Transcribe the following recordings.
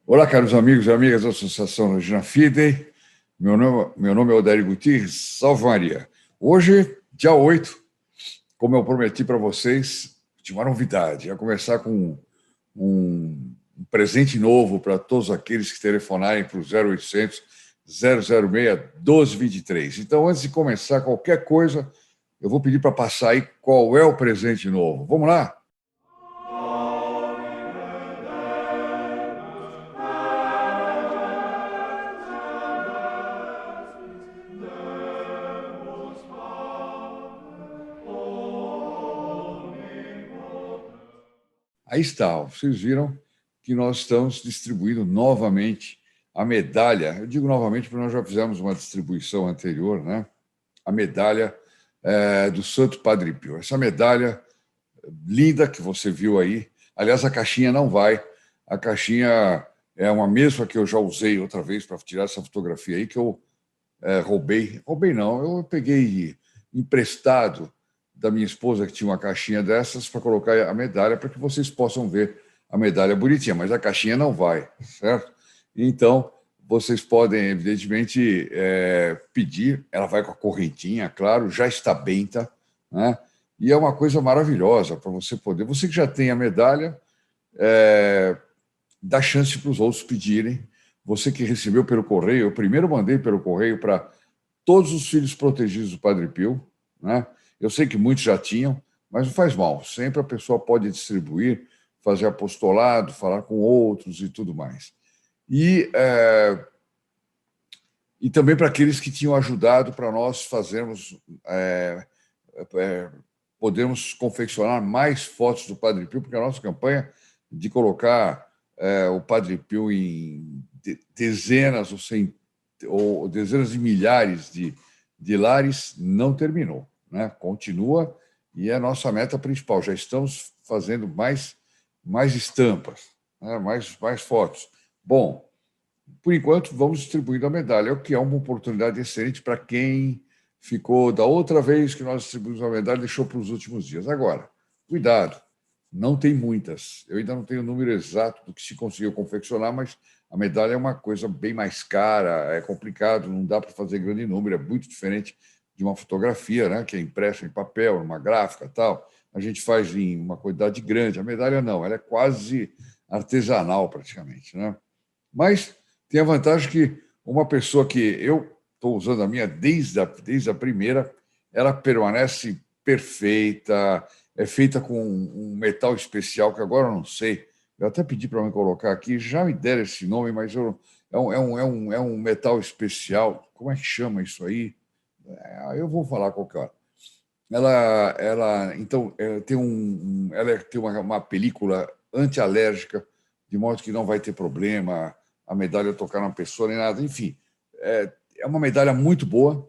Olá, caros amigos e amigas da Associação Regina Fidei. Meu nome é Odair Gutierrez. Salve Maria. Hoje, dia 8, como eu prometi para vocês, tinha uma novidade. Ia começar com um presente novo para todos aqueles que telefonarem para o 0800 006 1223. Então, antes de começar qualquer coisa, eu vou pedir para passar aí qual é o presente novo. Vamos lá? Aí está, vocês viram que nós estamos distribuindo novamente a medalha. Eu digo novamente porque nós já fizemos uma distribuição anterior, né? A medalha do Santo Padre Pio. Essa medalha linda que você viu aí. Aliás, a caixinha não vai. A caixinha é uma mesma que eu já usei outra vez para tirar essa fotografia aí, que eu roubei. Roubei não, eu peguei emprestado da minha esposa, que tinha uma caixinha dessas, para colocar a medalha, para que vocês possam ver a medalha bonitinha, mas a caixinha não vai, certo? Então, vocês podem, evidentemente, pedir, ela vai com a correntinha, claro, já está benta, né? E é uma coisa maravilhosa para você poder. Você que já tem a medalha, dá chance para os outros pedirem. Você que recebeu pelo correio, eu primeiro mandei pelo correio para todos os filhos protegidos do Padre Pio, né? Eu sei que muitos já tinham, mas não faz mal. Sempre a pessoa pode distribuir, fazer apostolado, falar com outros e tudo mais. E também para aqueles que tinham ajudado para nós fazermos, podermos confeccionar mais fotos do Padre Pio, porque a nossa campanha de colocar o Padre Pio em dezenas ou dezenas de milhares de lares não terminou, né? Continua e é a nossa meta principal. Já estamos fazendo mais estampas, né? mais fotos. Bom, por enquanto, vamos distribuindo a medalha, o que é uma oportunidade excelente para quem ficou da outra vez que nós distribuímos a medalha, deixou para os últimos dias. Agora, cuidado, não tem muitas. Eu ainda não tenho o número exato do que se conseguiu confeccionar, mas a medalha é uma coisa bem mais cara, é complicado, não dá para fazer grande número, é muito diferente de uma fotografia, né, que é impressa em papel, numa gráfica tal. A gente faz em uma quantidade grande. A medalha não, ela é quase artesanal praticamente, né? Mas tem a vantagem que uma pessoa que eu estou usando a minha desde a primeira, ela permanece perfeita, é feita com um metal especial, que agora eu não sei. Eu até pedi para me colocar aqui, já me deram esse nome, mas é um metal especial. Como é que chama isso aí? Eu vou falar qualquer hora. Então, ela tem uma película antialérgica, de modo que não vai ter problema a medalha tocar na pessoa nem nada. Enfim, é uma medalha muito boa,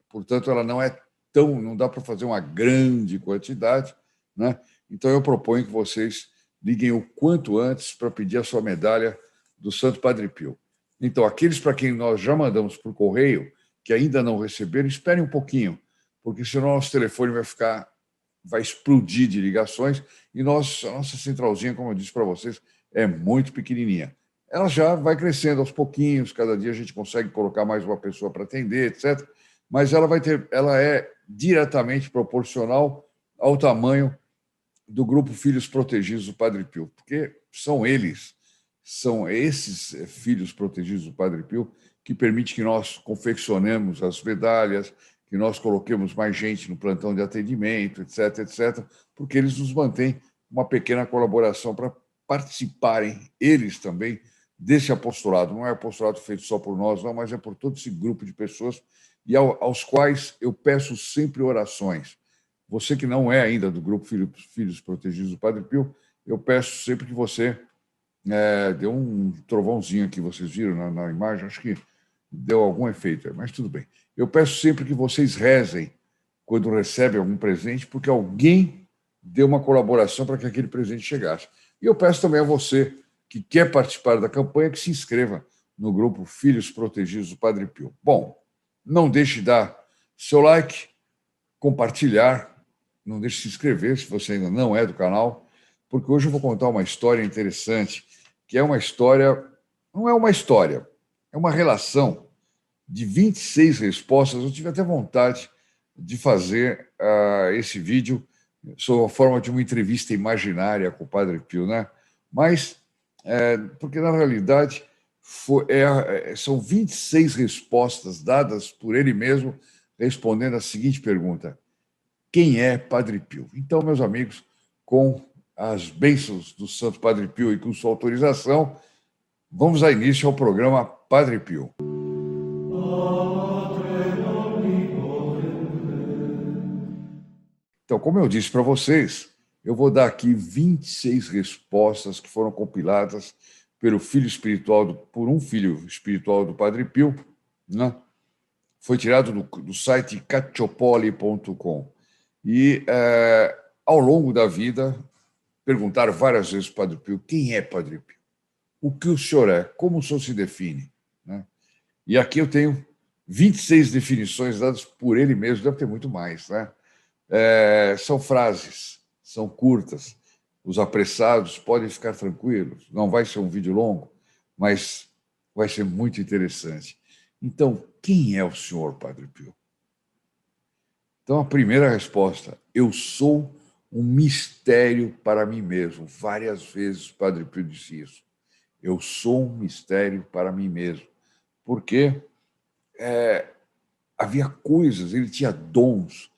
portanto, ela não dá para fazer uma grande quantidade, né? Então, eu proponho que vocês liguem o quanto antes para pedir a sua medalha do Santo Padre Pio. Então, aqueles para quem nós já mandamos por correio, que ainda não receberam, esperem um pouquinho, porque senão o nosso telefone vai explodir de ligações e a nossa centralzinha, como eu disse para vocês, é muito pequenininha. Ela já vai crescendo aos pouquinhos, cada dia a gente consegue colocar mais uma pessoa para atender, etc. Mas ela é diretamente proporcional ao tamanho do grupo Filhos Protegidos do Padre Pio, porque são esses filhos protegidos do Padre Pio que permite que nós confeccionemos as medalhas, que nós coloquemos mais gente no plantão de atendimento, etc., etc., porque eles nos mantêm uma pequena colaboração para participarem, eles também, desse apostolado. Não é apostolado feito só por nós, não, mas é por todo esse grupo de pessoas e aos quais eu peço sempre orações. Você que não é ainda do grupo Filhos Protegidos do Padre Pio, eu peço sempre que você deu um trovãozinho aqui, vocês viram na imagem, acho que deu algum efeito, mas tudo bem. Eu peço sempre que vocês rezem quando recebem algum presente, porque alguém deu uma colaboração para que aquele presente chegasse. E eu peço também a você que quer participar da campanha que se inscreva no grupo Filhos Protegidos do Padre Pio. Bom, não deixe de dar seu like, compartilhar, não deixe de se inscrever se você ainda não é do canal, porque hoje eu vou contar uma história interessante, que é uma história não é uma história, é uma relação de 26 respostas. Eu tive até vontade de fazer esse vídeo sob a forma de uma entrevista imaginária com o Padre Pio, né? Mas, porque na realidade são 26 respostas dadas por ele mesmo, respondendo a seguinte pergunta: quem é Padre Pio? Então, meus amigos, com as bênçãos do Santo Padre Pio e com sua autorização, vamos dar início ao programa Padre Pio. Então, como eu disse para vocês, eu vou dar aqui 26 respostas que foram compiladas por um filho espiritual do Padre Pio, né? Foi tirado do site cacciopoli.com. E, ao longo da vida, perguntaram várias vezes para o Padre Pio: quem é Padre Pio? O que o senhor é? Como o senhor se define? Né? E aqui eu tenho 26 definições dadas por ele mesmo, deve ter muito mais, né? São frases, são curtas. Os apressados podem ficar tranquilos. Não vai ser um vídeo longo, mas vai ser muito interessante. Então, quem é o senhor, Padre Pio? Então, a primeira resposta: eu sou um mistério para mim mesmo. Várias vezes o Padre Pio disse isso. Eu sou um mistério para mim mesmo. Porque havia coisas, ele tinha dons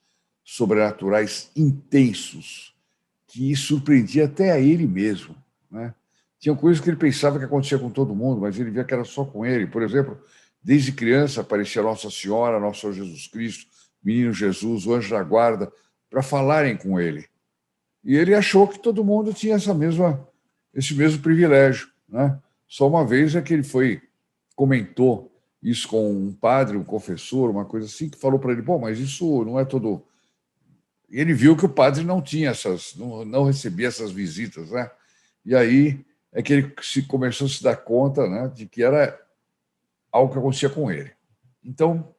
sobrenaturais intensos que surpreendia até a ele mesmo, né? Tinha coisas que ele pensava que acontecia com todo mundo, mas ele via que era só com ele. Por exemplo, desde criança aparecia Nossa Senhora, Nosso Senhor Jesus Cristo, Menino Jesus, o Anjo da Guarda, para falarem com ele. E ele achou que todo mundo tinha esse mesmo privilégio, né? Só uma vez é que ele comentou isso com um padre, um confessor, uma coisa assim, que falou para ele: bom, mas isso não é todo... E ele viu que o padre não tinha não recebia essas visitas, né? E aí é que ele começou a se dar conta, né, de que era algo que acontecia com ele. Então,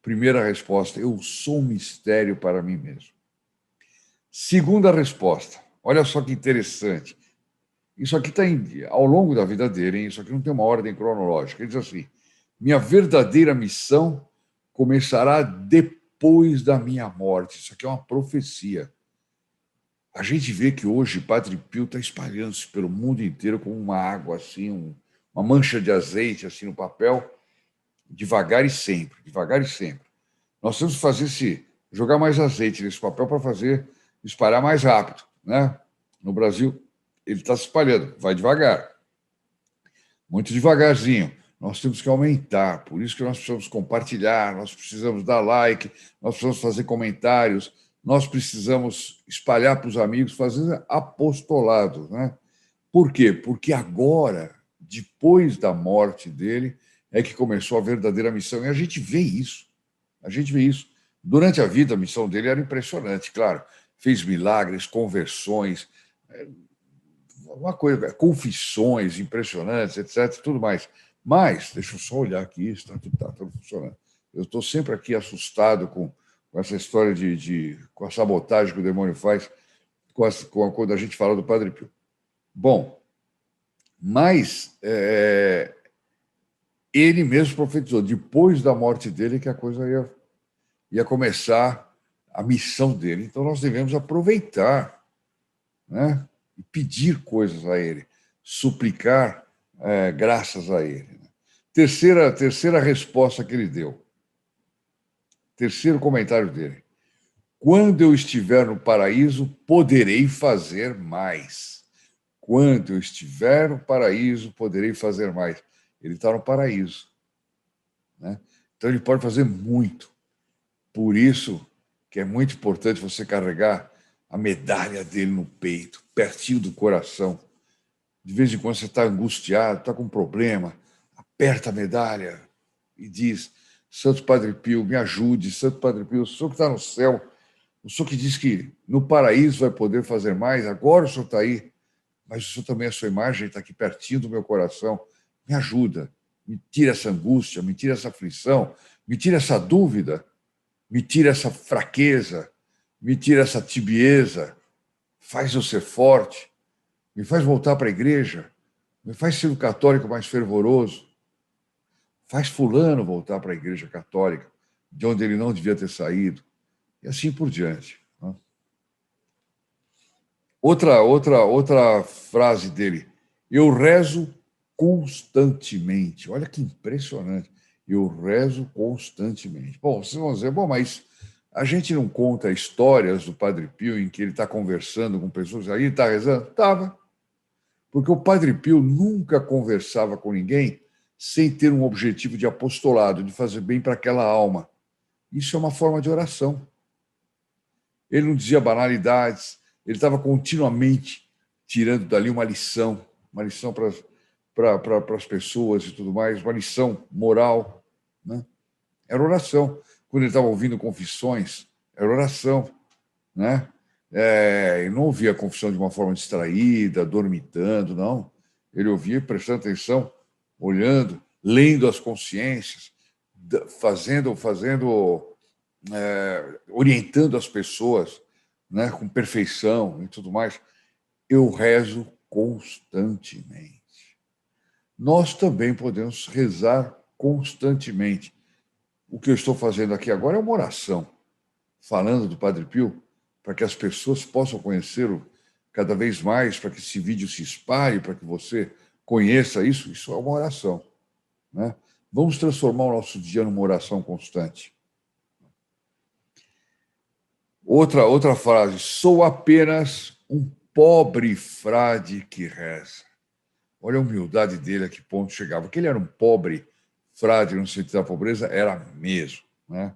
primeira resposta: eu sou um mistério para mim mesmo. Segunda resposta: olha só que interessante. Isso aqui está ao longo da vida dele, hein? Isso aqui não tem uma ordem cronológica. Ele diz assim: minha verdadeira missão começará depois da minha morte. Isso aqui é uma profecia. A gente vê que hoje Padre Pio está espalhando-se pelo mundo inteiro como uma água, assim, uma mancha de azeite assim no papel, devagar e sempre, devagar e sempre. Nós temos que jogar mais azeite nesse papel para fazer espalhar mais rápido, né? No Brasil, ele está se espalhando, vai devagar, muito devagarzinho. Nós temos que aumentar, por isso que nós precisamos compartilhar, nós precisamos dar like, nós precisamos fazer comentários, nós precisamos espalhar para os amigos, fazer apostolado, né? Por quê? Porque agora, depois da morte dele, é que começou a verdadeira missão. E a gente vê isso. A gente vê isso. Durante a vida, a missão dele era impressionante, claro. Fez milagres, conversões, uma coisa, confissões impressionantes, etc., tudo mais. Mas, deixa eu só olhar aqui, está tudo funcionando. Eu estou sempre aqui assustado com essa história com a sabotagem que o demônio faz quando a gente fala do Padre Pio. Bom, mas ele mesmo profetizou, depois da morte dele, que a coisa ia começar a missão dele. Então, nós devemos aproveitar, né, e pedir coisas a ele, suplicar graças a ele. Terceira resposta que ele deu. Terceiro comentário dele: quando eu estiver no paraíso, poderei fazer mais. Quando eu estiver no paraíso, poderei fazer mais. Ele está no paraíso, né? Então ele pode fazer muito. Por isso que é muito importante você carregar a medalha dele no peito, pertinho do coração. De vez em quando você está angustiado, está com um problema, aperta a medalha e diz: Santo Padre Pio, me ajude. Santo Padre Pio, o senhor que está no céu, o senhor que diz que no paraíso vai poder fazer mais, agora o senhor está aí, mas o senhor também, a sua imagem está aqui pertinho do meu coração. Me ajuda, me tira essa angústia, me tira essa aflição, me tira essa dúvida, me tira essa fraqueza, me tira essa tibieza, faz eu ser forte, me faz voltar para a igreja, faz ser o católico mais fervoroso, faz fulano voltar para a Igreja Católica, de onde ele não devia ter saído, e assim por diante. Né? Outra frase dele: eu rezo constantemente. Olha que impressionante. Eu rezo constantemente. Bom, vocês vão dizer, bom, mas a gente não conta histórias do Padre Pio em que ele está conversando com pessoas, aí ele está rezando? Estava. Porque o Padre Pio nunca conversava com ninguém sem ter um objetivo de apostolado, de fazer bem para aquela alma. Isso é uma forma de oração. Ele não dizia banalidades, ele estava continuamente tirando dali uma lição para as pessoas e tudo mais, uma lição moral. Né? Era oração. Quando ele estava ouvindo confissões, era oração. Né? Ele não ouvia a confissão de uma forma distraída, dormitando, não. Ele ouvia prestando atenção, olhando, lendo as consciências, orientando as pessoas, né, com perfeição e tudo mais. Eu rezo constantemente. Nós também podemos rezar constantemente. O que eu estou fazendo aqui agora é uma oração, falando do Padre Pio, para que as pessoas possam conhecê-lo cada vez mais, para que esse vídeo se espalhe, para que você conheça isso. Isso é uma oração. Né? Vamos transformar o nosso dia numa oração constante. Outra frase: sou apenas um pobre frade que reza. Olha a humildade dele, a que ponto chegava. Que ele era um pobre frade no sentido da pobreza, era mesmo. Né?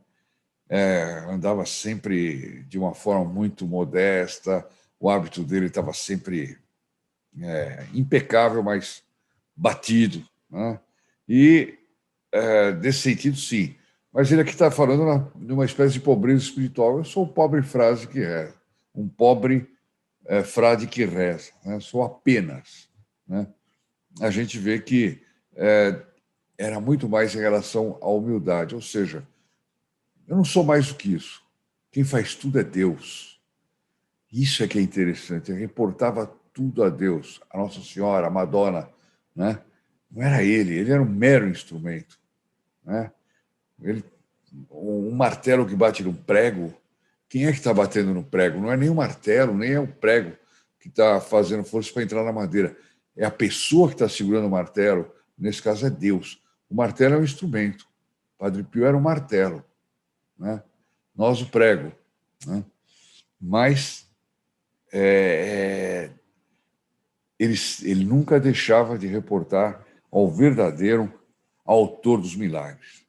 Andava sempre de uma forma muito modesta, o hábito dele estava sempre impecável, mas batido. Né? E, desse sentido, sim. Mas ele aqui está falando de uma espécie de pobreza espiritual. Eu sou um pobre frade que reza, um pobre frade que reza. Né? Sou apenas. Né? A gente vê que era muito mais em relação à humildade, ou seja, eu não sou mais do que isso. Quem faz tudo é Deus. Isso é que é interessante. Ele reportava tudo a Deus, a Nossa Senhora, a Madonna. Né? Não era ele era um mero instrumento. Né? Um martelo que bate num prego, quem é que está batendo no prego? Não é nem o martelo, nem é o prego que está fazendo força para entrar na madeira. É a pessoa que está segurando o martelo. Nesse caso é Deus. O martelo é um instrumento. O Padre Pio era um martelo. Né? Nós o prego. Né? Mas ele nunca deixava de reportar ao verdadeiro autor dos milagres.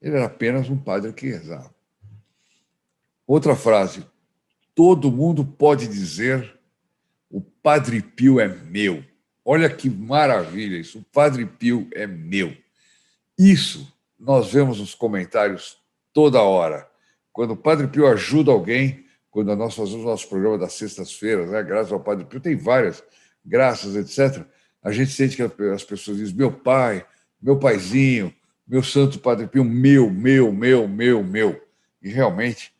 Ele era apenas um padre que rezava. Outra frase: todo mundo pode dizer o Padre Pio é meu. Olha que maravilha isso, o Padre Pio é meu. Isso nós vemos nos comentários toda hora. Quando o Padre Pio ajuda alguém, quando nós fazemos o nosso programa das sextas-feiras, né, graças ao Padre Pio, tem várias graças, etc. A gente sente que as pessoas dizem meu pai, meu paizinho, meu santo Padre Pio, meu. E realmente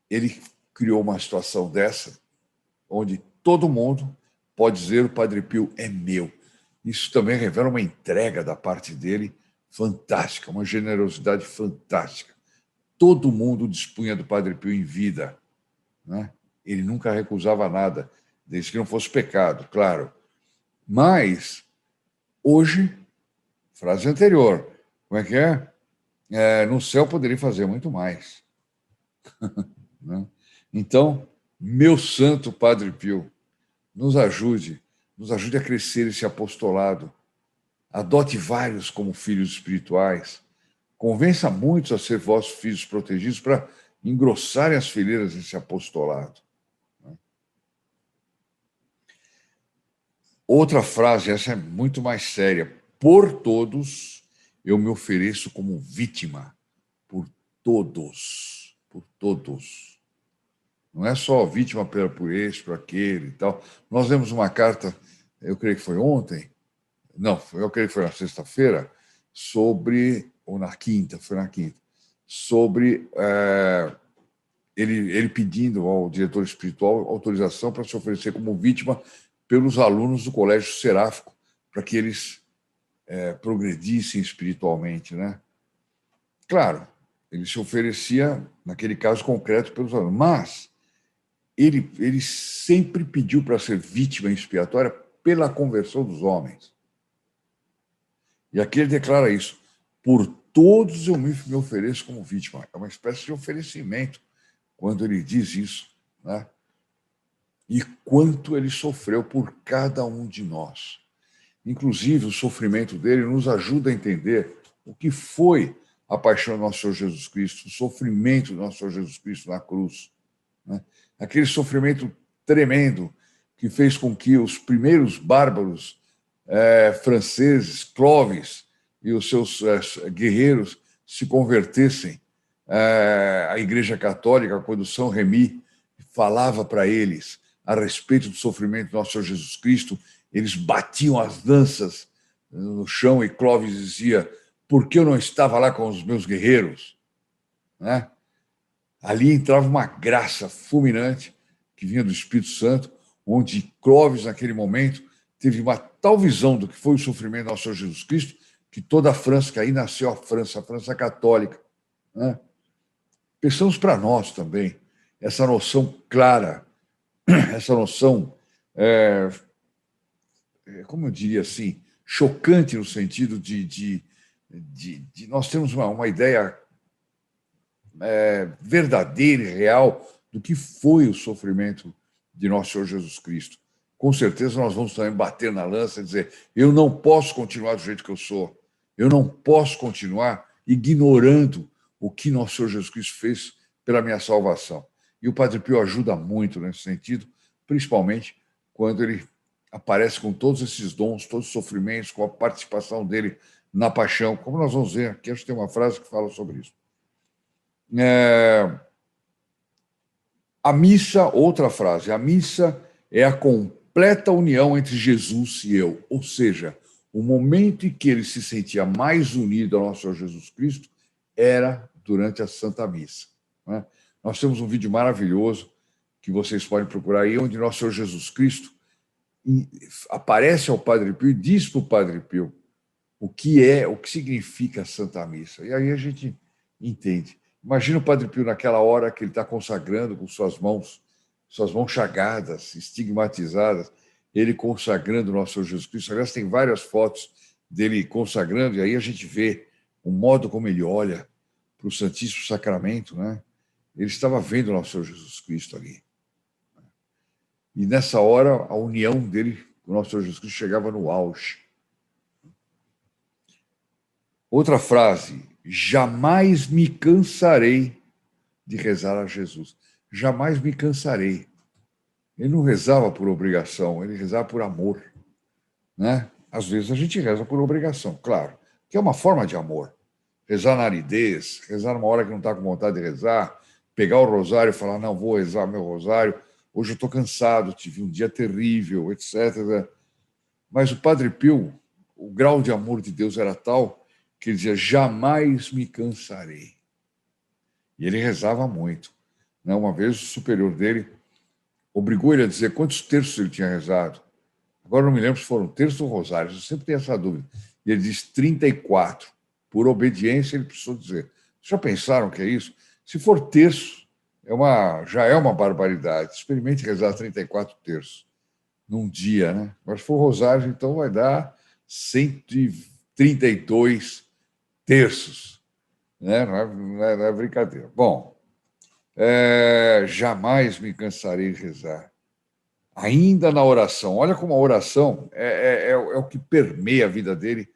ele criou uma situação dessa, onde todo mundo pode dizer o Padre Pio é meu. Isso também revela uma entrega da parte dele fantástica, uma generosidade fantástica. Todo mundo dispunha do Padre Pio em vida. Né? Ele nunca recusava nada, desde que não fosse pecado, claro. Mas, hoje, frase anterior, como é que é? No céu poderia fazer muito mais. Né? Então, meu santo Padre Pio, nos ajude a crescer esse apostolado. Adote vários como filhos espirituais. Convença muitos a ser vossos filhos protegidos para engrossarem as fileiras desse apostolado. Outra frase, essa é muito mais séria. Por todos eu me ofereço como vítima. Por todos. Por todos. Não é só vítima por este, por aquele e tal. Nós lemos uma carta, eu creio que foi ontem, não, eu creio que foi na sexta-feira, ou na quinta, foi na quinta, sobre ele pedindo ao diretor espiritual autorização para se oferecer como vítima pelos alunos do Colégio Seráfico para que eles progredissem espiritualmente, né? Claro, ele se oferecia, naquele caso concreto, pelos homens, mas ele sempre pediu para ser vítima expiatória pela conversão dos homens. E aqui ele declara isso: por todos eu me ofereço como vítima. É uma espécie de oferecimento quando ele diz isso, né? E quanto ele sofreu por cada um de nós. Inclusive, o sofrimento dele nos ajuda a entender o que foi a paixão do nosso Senhor Jesus Cristo, o sofrimento do nosso Senhor Jesus Cristo na cruz, né? Aquele sofrimento tremendo que fez com que os primeiros bárbaros franceses, Clovis, e os seus guerreiros se convertessem à Igreja Católica, quando São Remi falava para eles a respeito do sofrimento do nosso Senhor Jesus Cristo, eles batiam as lanças no chão e Clovis dizia: por que eu não estava lá com os meus guerreiros? Né? Ali entrava uma graça fulminante que vinha do Espírito Santo, onde Clovis, naquele momento, teve uma tal visão do que foi o sofrimento do nosso Senhor Jesus Cristo, que toda a França, que aí nasceu a França católica, né? Pensamos para nós também essa noção clara, essa noção, como eu diria assim, chocante no sentido de nós termos uma ideia verdadeira e real do que foi o sofrimento de nosso Senhor Jesus Cristo. Com certeza nós vamos também bater na lança e dizer: eu não posso continuar do jeito que eu sou, eu não posso continuar ignorando o que nosso Senhor Jesus Cristo fez pela minha salvação. E o Padre Pio ajuda muito nesse sentido, principalmente quando ele aparece com todos esses dons, todos os sofrimentos, com a participação dele na paixão, como nós vamos ver aqui. Acho que tem uma frase que fala sobre isso. A missa, outra frase, a missa é a completa união entre Jesus e eu, ou seja, o momento em que ele se sentia mais unido ao nosso Senhor Jesus Cristo era durante a Santa Missa, né? Nós temos um vídeo maravilhoso que vocês podem procurar aí, onde nosso Senhor Jesus Cristo aparece ao Padre Pio e diz para o Padre Pio o que significa a Santa Missa. E aí a gente entende. Imagina o Padre Pio naquela hora que ele está consagrando com suas mãos chagadas, estigmatizadas, ele consagrando o nosso Senhor Jesus Cristo. Aliás, tem várias fotos dele consagrando, e aí a gente vê o modo como ele olha para o Santíssimo Sacramento, né? Ele estava vendo o nosso Senhor Jesus Cristo ali. E nessa hora, a união dele com o nosso Senhor Jesus Cristo chegava no auge. Outra frase: jamais me cansarei de rezar a Jesus. Jamais me cansarei. Ele não rezava por obrigação, ele rezava por amor, né? Às vezes a gente reza por obrigação, claro, que é uma forma de amor. Rezar na aridez, rezar numa hora que não está com vontade de rezar, pegar o rosário e falar: não, vou rezar meu rosário, hoje eu estou cansado, tive um dia terrível, etc. Mas o Padre Pio, o grau de amor de Deus era tal que ele dizia: jamais me cansarei. E ele rezava muito, né? Uma vez o superior dele obrigou ele a dizer quantos terços ele tinha rezado. Agora não me lembro se foram terços ou rosários, eu sempre tenho essa dúvida. E ele diz 34. Por obediência, ele precisou dizer. Já pensaram que é isso? Se for terço, já é uma barbaridade. Experimente rezar 34 terços num dia, né? Mas se for rosário, então vai dar 132 terços, né? Não é brincadeira. Bom, jamais me cansarei de rezar. Ainda na oração. Olha como a oração é o que permeia a vida dele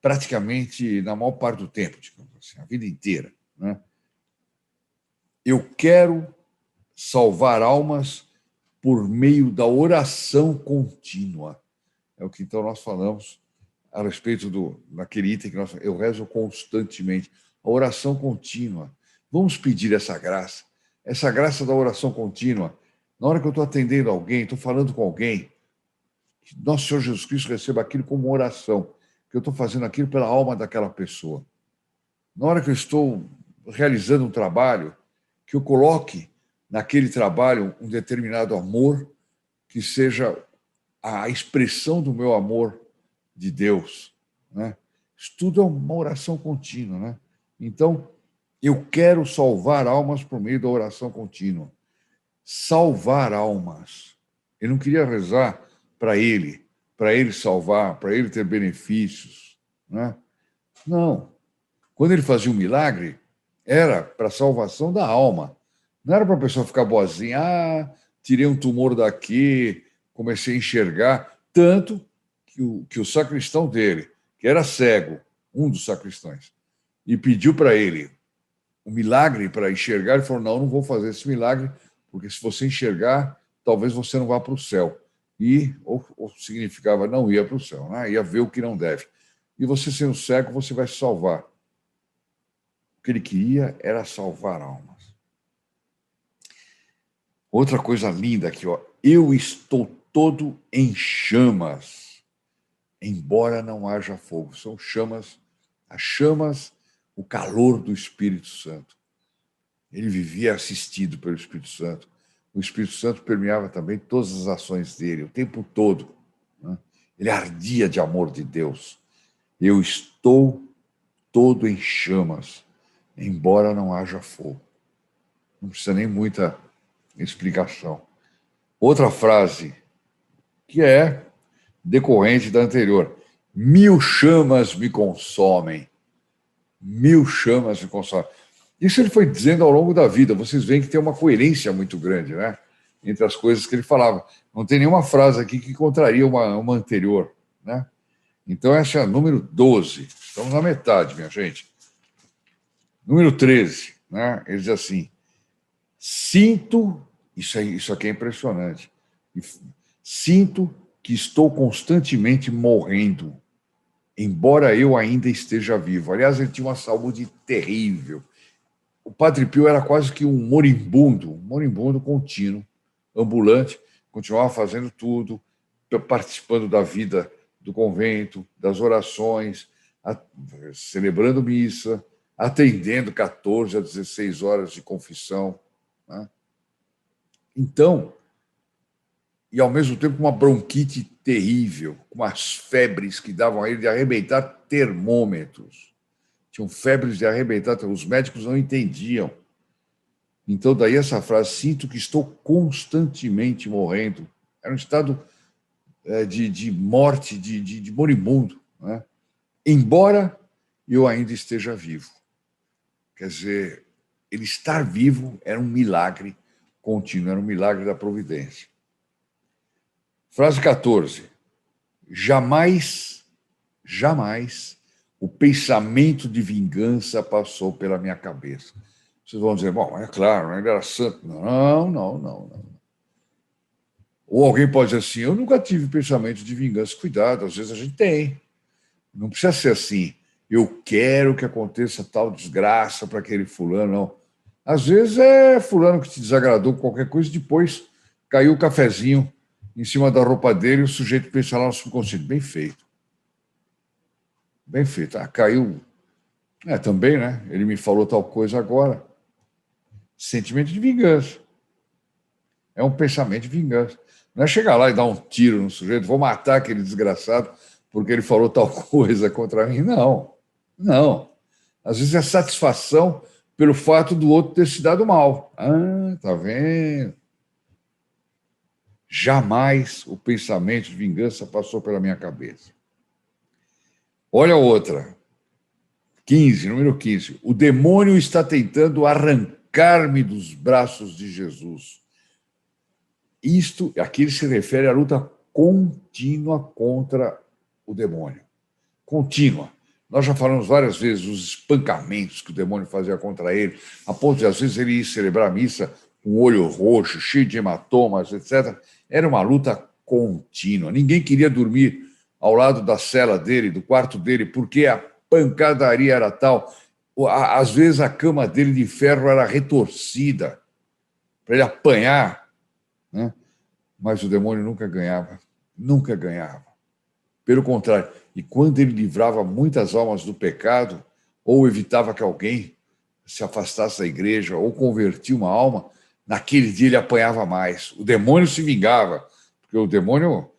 praticamente na maior parte do tempo, digamos assim, a vida inteira, né? Eu quero salvar almas por meio da oração contínua. É o que então nós falamos a respeito daquele item que eu rezo constantemente. A oração contínua. Vamos pedir essa graça da oração contínua. Na hora que eu estou atendendo alguém, estou falando com alguém, que nosso Senhor Jesus Cristo receba aquilo como oração, que eu estou fazendo aquilo pela alma daquela pessoa. Na hora que eu estou realizando um trabalho, que eu coloque naquele trabalho um determinado amor, que seja a expressão do meu amor de Deus, né? Isso tudo é uma oração contínua, né? Então, eu quero salvar almas por meio da oração contínua. Salvar almas. Ele não queria rezar para ele salvar, para ele ter benefícios, né? Não. Quando ele fazia um milagre, era para a salvação da alma. Não era para a pessoa ficar boazinha. Ah, tirei um tumor daqui, comecei a enxergar. Tanto que o sacristão dele, que era cego, um dos sacristães, e pediu para ele um milagre para enxergar, ele falou, não vou fazer esse milagre, porque se você enxergar, talvez você não vá para o céu. Ou significava não ia para o céu, né? Ia ver o que não deve. E você sendo cego, você vai se salvar. O que ele queria era salvar almas. Outra coisa linda aqui, ó. Eu estou todo em chamas, embora não haja fogo. São chamas, as chamas, o calor do Espírito Santo. Ele vivia assistido pelo Espírito Santo. O Espírito Santo permeava também todas as ações dele, o tempo todo, né? Ele ardia de amor de Deus. Eu estou todo em chamas, embora não haja fogo. Não precisa nem muita explicação. Outra frase, que é decorrente da anterior. 1000 chamas me consomem. 1000 chamas me consomem. Isso ele foi dizendo ao longo da vida. Vocês veem que tem uma coerência muito grande, né? Entre as coisas que ele falava. Não tem nenhuma frase aqui que contraria uma anterior, né? Então, essa é a número 12. Estamos na metade, minha gente. Número 13, né? Ele diz assim, sinto, isso aqui é impressionante, sinto que estou constantemente morrendo, embora eu ainda esteja vivo. Aliás, ele tinha uma saúde terrível. O Padre Pio era quase que um moribundo contínuo, ambulante, continuava fazendo tudo, participando da vida do convento, das orações, celebrando missa, atendendo 14 a 16 horas de confissão, né? Então, e ao mesmo tempo uma bronquite terrível, com umas febres que davam a ele de arrebentar termômetros. Tinham febres de arrebentar, os médicos não entendiam. Então, daí essa frase, sinto que estou constantemente morrendo. Era um estado de morte, de moribundo, né? Embora eu ainda esteja vivo. Quer dizer, ele estar vivo era um milagre contínuo, era um milagre da providência. Frase 14. Jamais o pensamento de vingança passou pela minha cabeça. Vocês vão dizer, bom, é claro, ele era santo. Não. Ou alguém pode dizer assim, eu nunca tive pensamento de vingança. Cuidado, às vezes a gente tem. Não precisa ser assim, eu quero que aconteça tal desgraça para aquele fulano, não. Às vezes é fulano que te desagradou com qualquer coisa, depois caiu o cafezinho em cima da roupa dele e o sujeito pensa lá no subconsciente, bem feito. Bem feito. Ah, caiu. Também, né? Ele me falou tal coisa agora. Sentimento de vingança. É um pensamento de vingança. Não é chegar lá e dar um tiro no sujeito, vou matar aquele desgraçado porque ele falou tal coisa contra mim. Não. Às vezes é satisfação pelo fato do outro ter se dado mal. Ah, tá vendo? Jamais o pensamento de vingança passou pela minha cabeça. Olha outra. 15, número 15. O demônio está tentando arrancar-me dos braços de Jesus. Aqui ele se refere à luta contínua contra o demônio. Contínua. Nós já falamos várias vezes dos espancamentos que o demônio fazia contra ele, a ponto de, às vezes, ele ir celebrar a missa com o olho roxo, cheio de hematomas, etc. Era uma luta contínua. Ninguém queria dormir ao lado da cela dele, do quarto dele, porque a pancadaria era tal. Às vezes, a cama dele de ferro era retorcida para ele apanhar, né? Mas o demônio nunca ganhava. Pelo contrário, e quando ele livrava muitas almas do pecado, ou evitava que alguém se afastasse da igreja, ou convertia uma alma, naquele dia ele apanhava mais. O demônio se vingava, porque o demônio,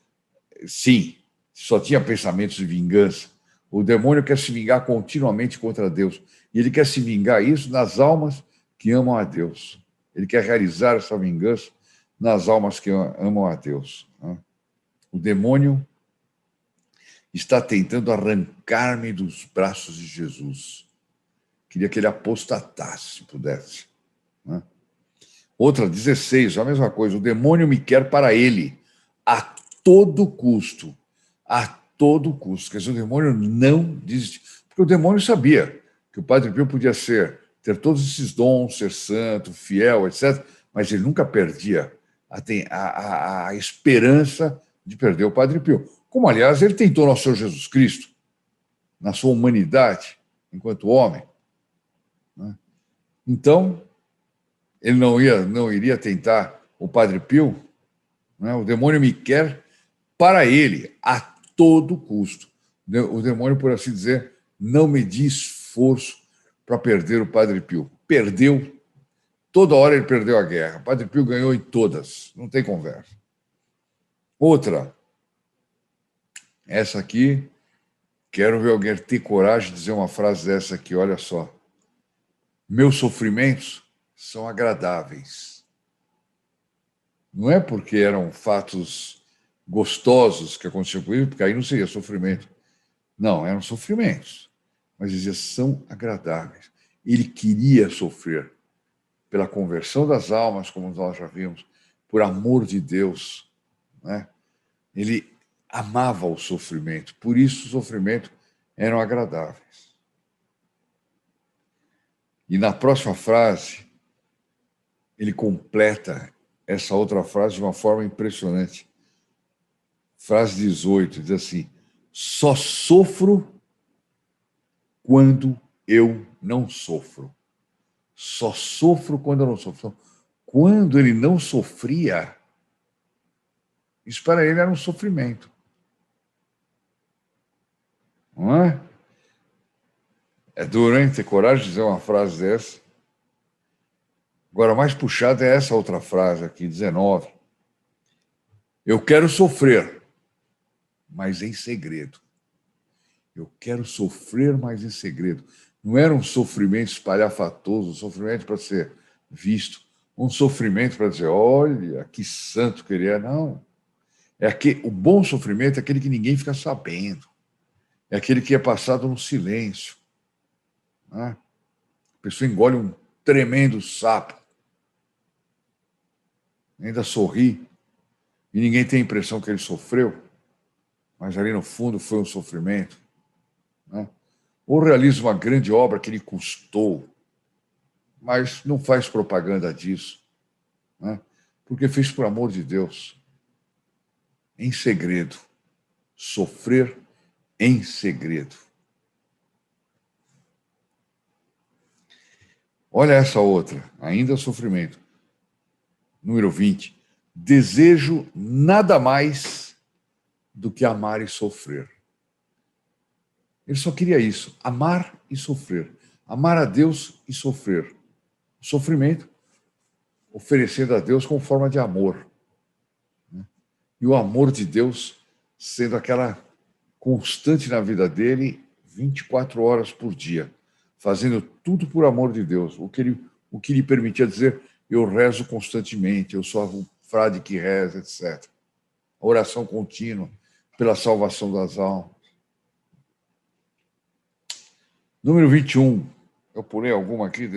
sim, só tinha pensamentos de vingança. O demônio quer se vingar continuamente contra Deus. E ele quer se vingar isso nas almas que amam a Deus. Ele quer realizar essa vingança nas almas que amam a Deus. O demônio está tentando arrancar-me dos braços de Jesus. Queria que ele apostatasse, se pudesse. Outra, 16, a mesma coisa. O demônio me quer para ele, a todo custo. A todo custo. Quer dizer, o demônio não desiste. Porque o demônio sabia que o Padre Pio podia ter todos esses dons, ser santo, fiel, etc., mas ele nunca perdia a esperança de perder o Padre Pio. Como, aliás, ele tentou nosso Senhor Jesus Cristo, na sua humanidade, enquanto homem. Então, ele não iria tentar o Padre Pio. O demônio me quer para ele, a todo custo. O demônio, por assim dizer, não media esforço para perder o Padre Pio. Perdeu. Toda hora ele perdeu a guerra. O Padre Pio ganhou em todas. Não tem conversa. Outra. Essa aqui, quero ver alguém ter coragem de dizer uma frase dessa aqui. Olha só. Meus sofrimentos são agradáveis. Não é porque eram fatos gostosos que aconteciam com ele, porque aí não seria sofrimento. Não, eram sofrimentos. Mas dizia, são agradáveis. Ele queria sofrer pela conversão das almas, como nós já vimos, por amor de Deus. Né? Ele amava o sofrimento, por isso o sofrimento eram agradáveis. E na próxima frase, ele completa essa outra frase de uma forma impressionante. Frase 18, diz assim, só sofro quando eu não sofro. Só sofro quando eu não sofro. Quando ele não sofria, isso para ele era um sofrimento. Não é? É duro, hein? Ter coragem de dizer uma frase dessa. Agora, a mais puxada é essa outra frase aqui, 19. Eu quero sofrer, mas em segredo. Eu quero sofrer, mas em segredo. Não era um sofrimento espalhafatoso, um sofrimento para ser visto, um sofrimento para dizer, olha, que santo que ele é. Não. O bom sofrimento é aquele que ninguém fica sabendo. É aquele que é passado no silêncio. Né? A pessoa engole um tremendo sapo, ainda sorri, e ninguém tem a impressão que ele sofreu, mas ali no fundo foi um sofrimento. Né? Ou realiza uma grande obra que lhe custou, mas não faz propaganda disso, né? Porque fez por amor de Deus, em segredo. Sofrer em segredo. Olha essa outra, ainda sofrimento. Número 20. Desejo nada mais do que amar e sofrer. Ele só queria isso, amar e sofrer. Amar a Deus e sofrer. O sofrimento, oferecendo a Deus como forma de amor. E o amor de Deus sendo aquela constante na vida dele, 24 horas por dia, fazendo tudo por amor de Deus. O que lhe permitia dizer, eu rezo constantemente, eu sou o frade que reza, etc. A oração contínua pela salvação das almas. Número 21. Eu pulei alguma aqui?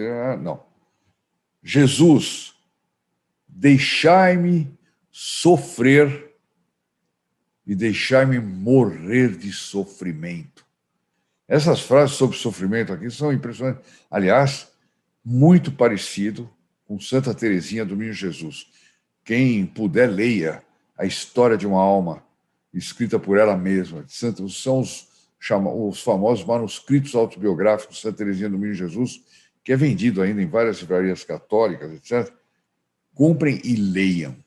Não. Jesus, deixai-me sofrer e deixai-me morrer de sofrimento. Essas frases sobre sofrimento aqui são impressionantes. Aliás, muito parecido com Santa Teresinha do Menino Jesus. Quem puder, leia a história de uma alma escrita por ela mesma. São os famosos manuscritos autobiográficos de Santa Teresinha do Menino Jesus, que é vendido ainda em várias livrarias católicas, etc. Comprem e leiam.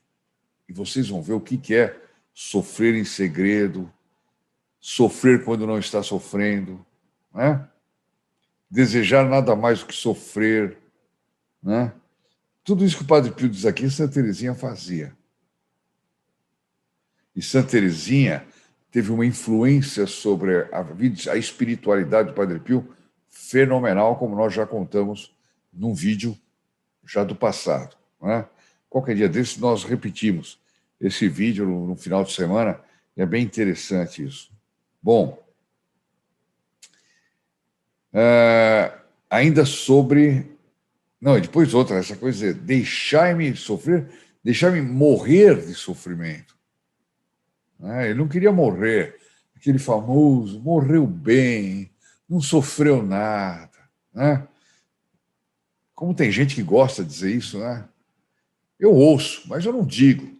E vocês vão ver o que é sofrer em segredo, sofrer quando não está sofrendo, né? Desejar nada mais do que sofrer, né? Tudo isso que o Padre Pio diz aqui, Santa Teresinha fazia. E Santa Teresinha teve uma influência sobre a espiritualidade do Padre Pio fenomenal, como nós já contamos num vídeo já do passado, né? Qualquer dia desses nós repetimos esse vídeo no final de semana, é bem interessante isso. Bom, ainda sobre... Não, e depois outra, essa coisa de deixai-me sofrer, deixai-me morrer de sofrimento. Ele não queria morrer, aquele famoso, morreu bem, não sofreu nada, né? Como tem gente que gosta de dizer isso, né? Eu ouço, mas eu não digo.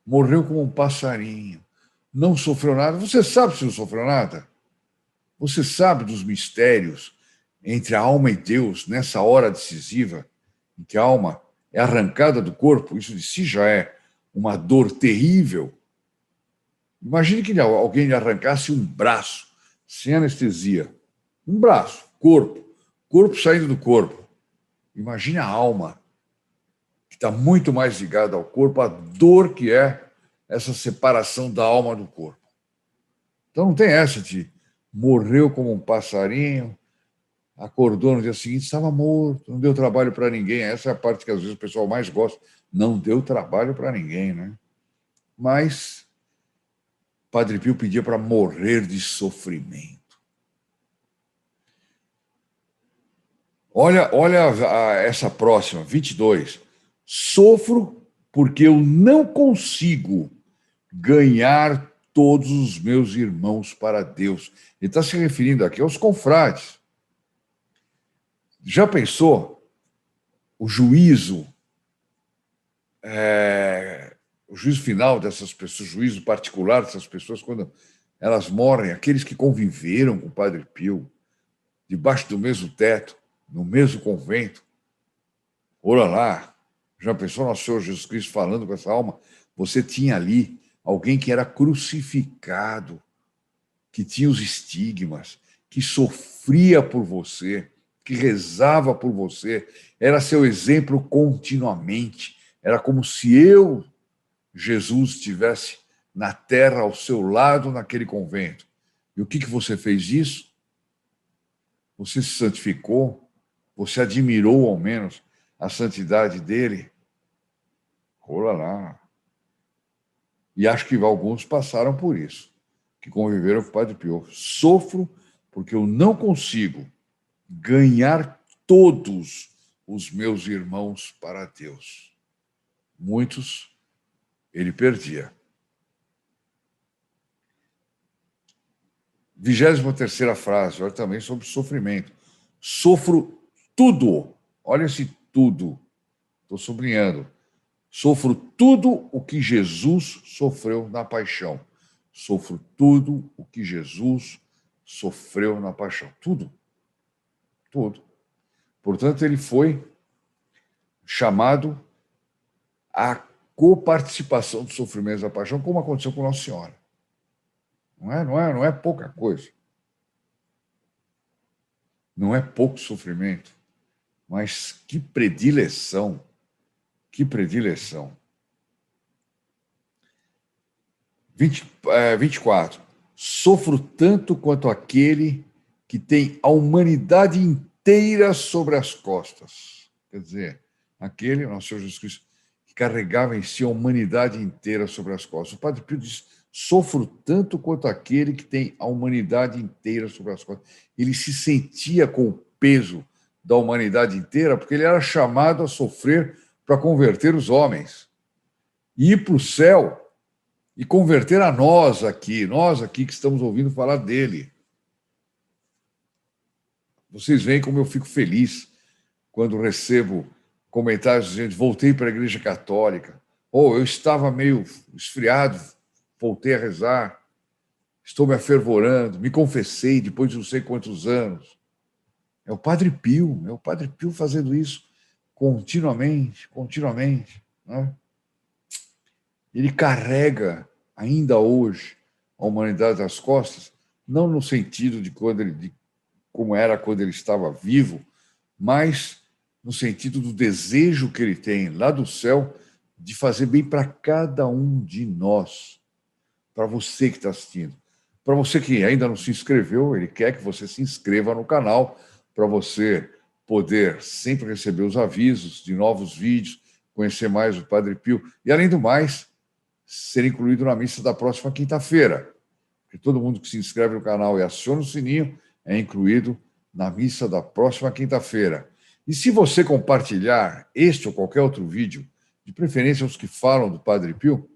Morreu como um passarinho, não sofreu nada. Você sabe se não sofreu nada? Você sabe dos mistérios entre a alma e Deus nessa hora decisiva, em que a alma é arrancada do corpo? Isso de si já é uma dor terrível. Imagine que alguém lhe arrancasse um braço, sem anestesia. Um braço, corpo saindo do corpo. Imagine a alma, que está muito mais ligada ao corpo, a dor que é essa separação da alma do corpo. Então não tem essa de morreu como um passarinho, acordou no dia seguinte, estava morto, não deu trabalho para ninguém. Essa é a parte que às vezes o pessoal mais gosta. Não deu trabalho para ninguém, né? Mas Padre Pio pedia para morrer de sofrimento. Olha essa próxima, 22. Sofro porque eu não consigo ganhar todos os meus irmãos para Deus. Ele está se referindo aqui aos confrades. Já pensou o juízo, o juízo final dessas pessoas, o juízo particular dessas pessoas, quando elas morrem, aqueles que conviveram com o Padre Pio, debaixo do mesmo teto, no mesmo convento? Olha lá, já pensou nosso Senhor Jesus Cristo falando com essa alma? Você tinha ali alguém que era crucificado, que tinha os estigmas, que sofria por você, que rezava por você, era seu exemplo continuamente. Era como se eu, Jesus, estivesse na terra ao seu lado naquele convento. E o que você fez disso? Você se santificou? Você admirou, ao menos, a santidade dele? Olha lá. E acho que alguns passaram por isso, que conviveram com o Padre Pio. Sofro porque eu não consigo ganhar todos os meus irmãos para Deus. Muitos ele perdia. 23ª frase, olha também sobre sofrimento. Sofro tudo. Olha esse tudo. Estou sublinhando. Sofro tudo o que Jesus sofreu na paixão. Sofro tudo o que Jesus sofreu na paixão. Tudo. Tudo. Portanto, ele foi chamado à coparticipação dos sofrimentos da paixão, como aconteceu com Nossa Senhora. Não é pouca coisa. Não é pouco sofrimento. Mas que predileção. Que predileção. 24. Sofro tanto quanto aquele que tem a humanidade inteira sobre as costas. Quer dizer, aquele, nosso Senhor Jesus Cristo, que carregava em si a humanidade inteira sobre as costas. O Padre Pio diz, sofro tanto quanto aquele que tem a humanidade inteira sobre as costas. Ele se sentia com o peso da humanidade inteira, porque ele era chamado a sofrer para converter os homens, e ir para o céu e converter a nós aqui que estamos ouvindo falar dele. Vocês veem como eu fico feliz quando recebo comentários dizendo voltei para a Igreja Católica, ou eu estava meio esfriado, voltei a rezar, estou me afervorando, me confessei depois de não sei quantos anos. É o Padre Pio fazendo isso continuamente, né? Ele carrega, ainda hoje, a humanidade nas costas, não no sentido de como era quando ele estava vivo, mas no sentido do desejo que ele tem lá do céu de fazer bem para cada um de nós, para você que está assistindo. Para você que ainda não se inscreveu, ele quer que você se inscreva no canal para você poder sempre receber os avisos de novos vídeos, conhecer mais o Padre Pio e, além do mais, ser incluído na missa da próxima quinta-feira. Porque todo mundo que se inscreve no canal e aciona o sininho é incluído na missa da próxima quinta-feira. E se você compartilhar este ou qualquer outro vídeo, de preferência os que falam do Padre Pio,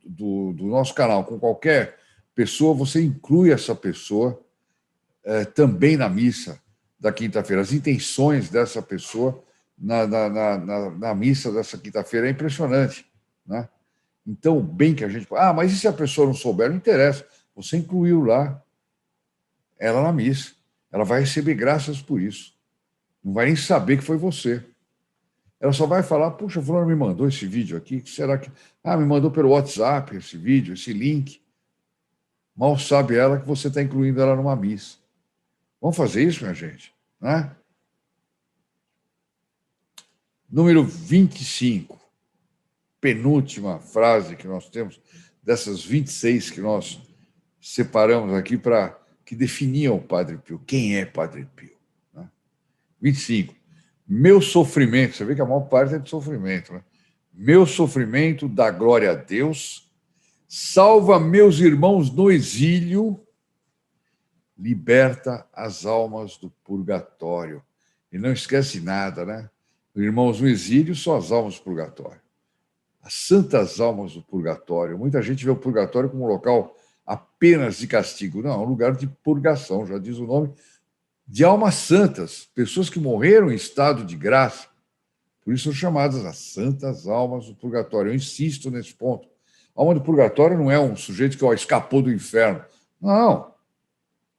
do nosso canal, com qualquer pessoa, você inclui essa pessoa também na missa da quinta-feira. As intenções dessa pessoa na missa dessa quinta-feira é impressionante, né? Então, o bem que a gente... mas e se a pessoa não souber? Não interessa. Você incluiu lá ela na missa. Ela vai receber graças por isso. Não vai nem saber que foi você. Ela só vai falar, puxa, fulano me mandou esse vídeo aqui, será que... me mandou pelo WhatsApp esse vídeo, esse link. Mal sabe ela que você está incluindo ela numa missa. Vamos fazer isso, minha gente? Né? Número 25. Penúltima frase que nós temos, dessas 26 que nós separamos aqui que definiam o Padre Pio. Quem é Padre Pio? Né? 25. Meu sofrimento, você vê que a maior parte é de sofrimento, né? Meu sofrimento dá glória a Deus, salva meus irmãos no exílio, liberta as almas do purgatório. E não esquece nada, né? Irmãos no exílio são as almas do purgatório. As santas almas do purgatório. Muita gente vê o purgatório como um local apenas de castigo. Não, é um lugar de purgação, já diz o nome, de almas santas, pessoas que morreram em estado de graça. Por isso são chamadas as santas almas do purgatório. Eu insisto nesse ponto. A alma do purgatório não é um sujeito que escapou do inferno. Não.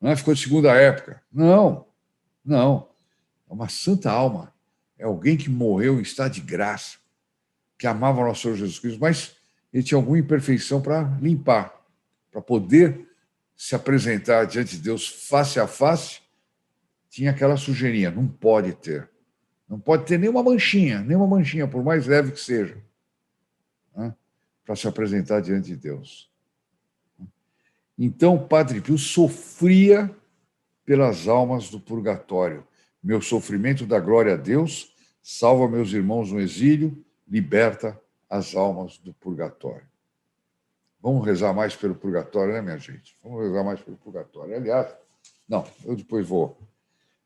Não ficou de segunda época. Não. É uma santa alma. É alguém que morreu em estado de graça, que amava o nosso Senhor Jesus Cristo, mas ele tinha alguma imperfeição para limpar, para poder se apresentar diante de Deus face a face. Tinha aquela sujeirinha, não pode ter. Não pode ter nenhuma manchinha, por mais leve que seja, né, para se apresentar diante de Deus. Então, o Padre Pio sofria pelas almas do purgatório. Meu sofrimento dá glória a Deus, salva meus irmãos no exílio, liberta as almas do purgatório. Vamos rezar mais pelo purgatório, né, minha gente? Vamos rezar mais pelo purgatório. Aliás, não, eu depois vou.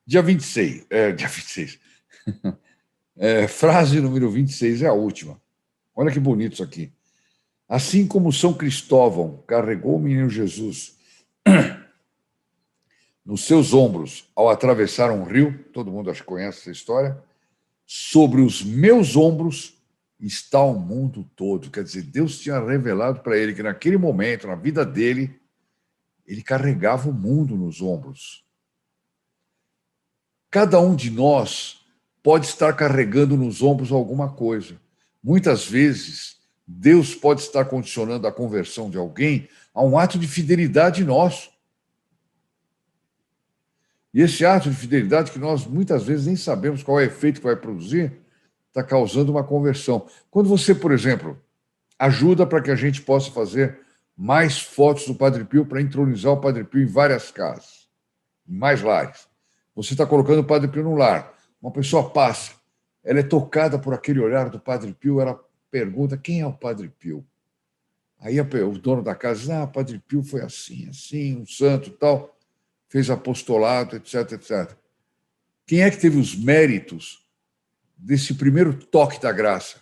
Dia 26. Frase número 26 é a última. Olha que bonito isso aqui. Assim como São Cristóvão carregou o menino Jesus nos seus ombros ao atravessar um rio, todo mundo acho que conhece essa história, sobre os meus ombros está o mundo todo. Quer dizer, Deus tinha revelado para ele que naquele momento, na vida dele, ele carregava o mundo nos ombros. Cada um de nós pode estar carregando nos ombros alguma coisa. Muitas vezes, Deus pode estar condicionando a conversão de alguém a um ato de fidelidade nosso. E esse ato de fidelidade, que nós muitas vezes nem sabemos qual é o efeito que vai produzir, está causando uma conversão. Quando você, por exemplo, ajuda para que a gente possa fazer mais fotos do Padre Pio para entronizar o Padre Pio em várias casas, em mais lares. Você está colocando o Padre Pio no lar. Uma pessoa passa, ela é tocada por aquele olhar do Padre Pio, ela pergunta quem é o Padre Pio. Aí o dono da casa diz, o Padre Pio foi assim, um santo tal, fez apostolado, etc, etc. Quem é que teve os méritos desse primeiro toque da graça?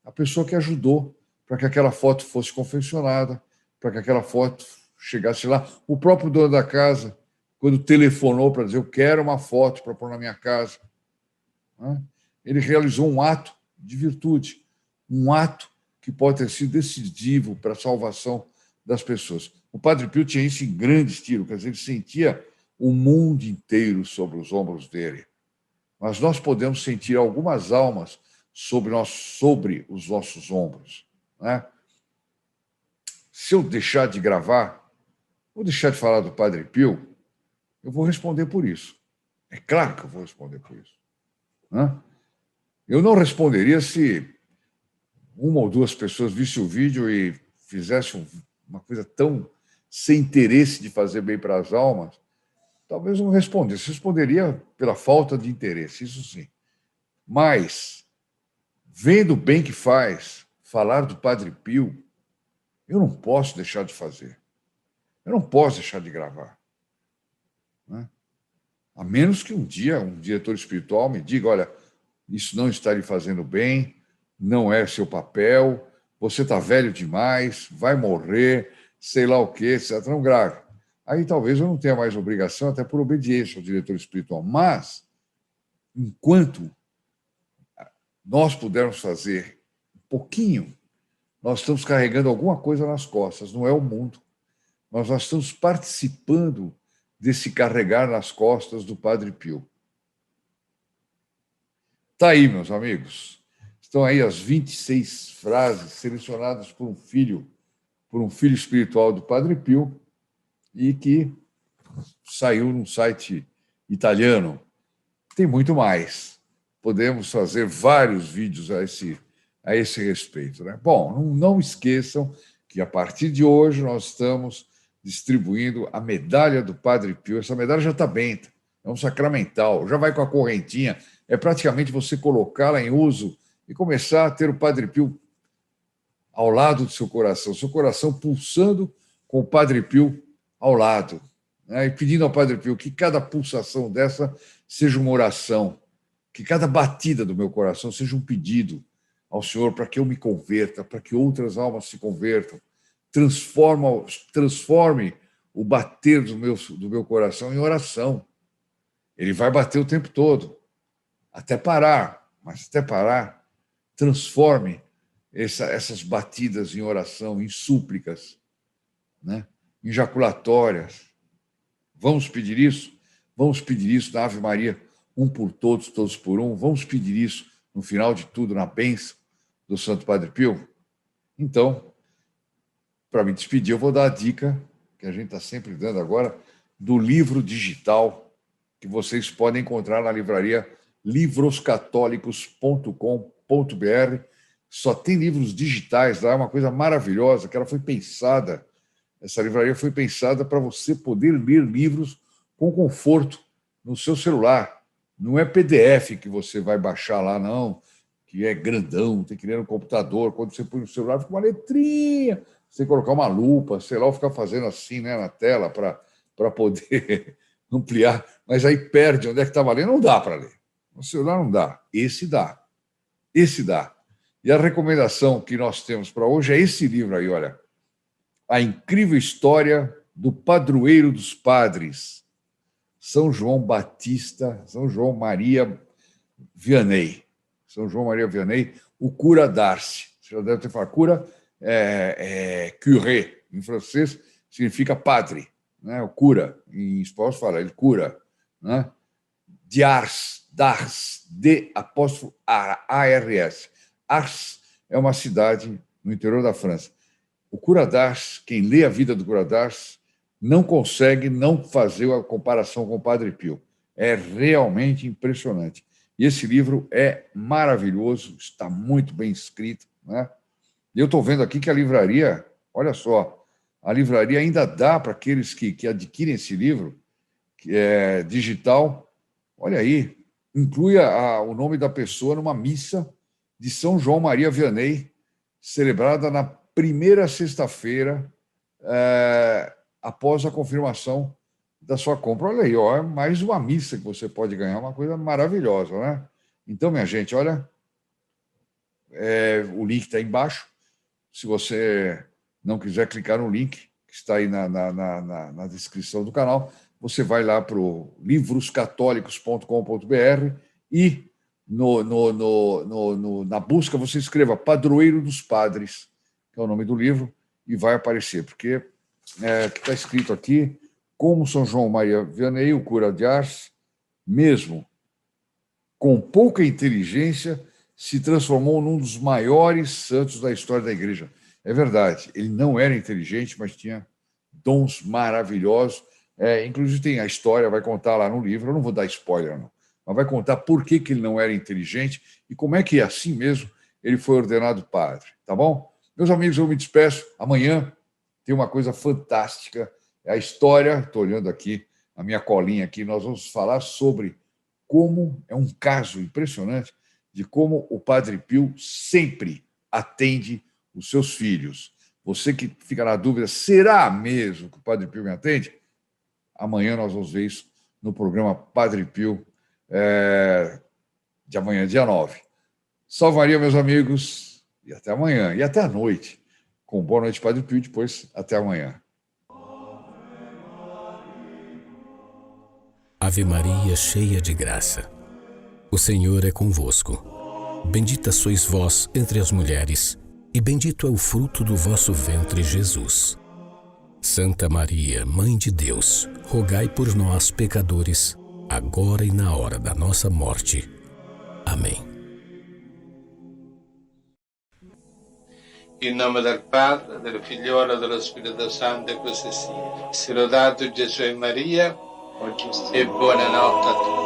A pessoa que ajudou para que aquela foto fosse confeccionada, para que aquela foto chegasse lá. O próprio dono da casa, quando telefonou para dizer, eu quero uma foto para pôr na minha casa, né? Ele realizou um ato de virtude, um ato que pode ter sido decisivo para a salvação das pessoas. O Padre Pio tinha isso em grande estilo, quer dizer, ele sentia o mundo inteiro sobre os ombros dele. Mas nós podemos sentir algumas almas sobre os nossos ombros, né? Se eu deixar de gravar, vou deixar de falar do Padre Pio, eu vou responder por isso. É claro que eu vou responder por isso, né? Eu não responderia se uma ou duas pessoas vissem o vídeo e fizessem uma coisa tão sem interesse de fazer bem para as almas, talvez não respondesse. Responderia pela falta de interesse, isso sim. Mas, vendo o bem que faz, falar do Padre Pio, eu não posso deixar de fazer. Eu não posso deixar de gravar. Né? A menos que um dia um diretor espiritual me diga, olha, isso não está lhe fazendo bem, não é seu papel, você está velho demais, vai morrer, sei lá o quê, etc. Não grave. Aí talvez eu não tenha mais obrigação, até por obediência ao diretor espiritual. Mas, enquanto nós pudermos fazer um pouquinho, nós estamos carregando alguma coisa nas costas, não é o mundo. Nós estamos participando desse carregar nas costas do Padre Pio. Está aí, meus amigos. Estão aí as 26 frases selecionadas por um filho espiritual do Padre Pio e que saiu num site italiano. Tem muito mais. Podemos fazer vários vídeos a esse respeito. Né? Bom, não esqueçam que a partir de hoje nós estamos distribuindo a medalha do Padre Pio. Essa medalha já está benta, é um sacramental, já vai com a correntinha, é praticamente você colocá-la em uso e começar a ter o Padre Pio ao lado do seu coração pulsando com o Padre Pio ao lado, né? E pedindo ao Padre Pio que cada pulsação dessa seja uma oração, que cada batida do meu coração seja um pedido ao Senhor para que eu me converta, para que outras almas se convertam, transforme o bater do meu coração em oração. Ele vai bater o tempo todo, até parar, mas até parar, transforme essas batidas em oração, em súplicas, né? Em jaculatórias. Vamos pedir isso? Vamos pedir isso na Ave Maria, um por todos, todos por um. Vamos pedir isso no final de tudo, na bênção do Santo Padre Pio? Então, para me despedir, eu vou dar a dica, que a gente está sempre dando agora, do livro digital que vocês podem encontrar na livraria livroscatólicos.com.br. Só tem livros digitais lá, é uma coisa maravilhosa, que ela foi pensada, essa livraria foi pensada para você poder ler livros com conforto no seu celular. Não é PDF que você vai baixar lá, não, que é grandão, tem que ler no computador. Quando você põe no celular, fica uma letrinha. Você tem que colocar uma lupa, sei lá, ou ficar fazendo assim, né, na tela para poder ampliar. Mas aí perde onde é que estava lendo. Não dá para ler. No celular não dá. Esse dá. Esse dá. E a recomendação que nós temos para hoje é esse livro aí, olha. A Incrível História do Padroeiro dos Padres, São João Batista, São João Maria Vianney. São João Maria Vianney, o cura d'Ars. Você já deve ter falado. Cura curé, em francês, significa padre. Né? O cura, em espanhol se fala, ele cura. Né? D'Ars, D''A''S. Ars é uma cidade no interior da França. O cura d'Ars, quem lê a vida do cura d'Ars, não consegue não fazer a comparação com o Padre Pio. É realmente impressionante. E esse livro é maravilhoso, está muito bem escrito. Né? E eu estou vendo aqui que a livraria, olha só, a livraria ainda dá para aqueles que adquirem esse livro, que é digital, olha aí, inclui o nome da pessoa numa missa de São João Maria Vianney, celebrada na primeira sexta-feira após a confirmação da sua compra. Olha aí, ó, é mais uma missa que você pode ganhar, uma coisa maravilhosa, né? Então, minha gente, olha, o link está aí embaixo. Se você não quiser clicar no link, que está aí na descrição do canal, você vai lá para o livroscatólicos.com.br e na busca você escreva Padroeiro dos Padres, que é o nome do livro, e vai aparecer, porque está escrito aqui como São João Maria Vianney, o cura de Ars, mesmo com pouca inteligência, se transformou num dos maiores santos da história da Igreja. É verdade, ele não era inteligente, mas tinha dons maravilhosos. Inclusive tem a história, vai contar lá no livro, eu não vou dar spoiler, não, mas vai contar por que ele não era inteligente e como é que, assim mesmo, ele foi ordenado padre. Tá bom? Meus amigos, eu me despeço. Amanhã tem uma coisa fantástica. É a história, estou olhando aqui, a minha colinha aqui, nós vamos falar sobre como é um caso impressionante de como o Padre Pio sempre atende os seus filhos. Você que fica na dúvida, será mesmo que o Padre Pio me atende? Amanhã nós vamos ver isso no programa Padre Pio, de amanhã, dia 9. Salve Maria, meus amigos, e até amanhã, e até a noite, com Boa Noite, Padre Pio, depois até amanhã. Ave Maria, cheia de graça, o Senhor é convosco. Bendita sois vós entre as mulheres, e bendito é o fruto do vosso ventre, Jesus. Santa Maria, Mãe de Deus, rogai por nós, pecadores, agora e na hora da nossa morte. Amém. In nome del Padre, del Figliolo e dello Spirito Santo, e così sia. Sia lodato Gesù e Maria, e buonanotte a tutti.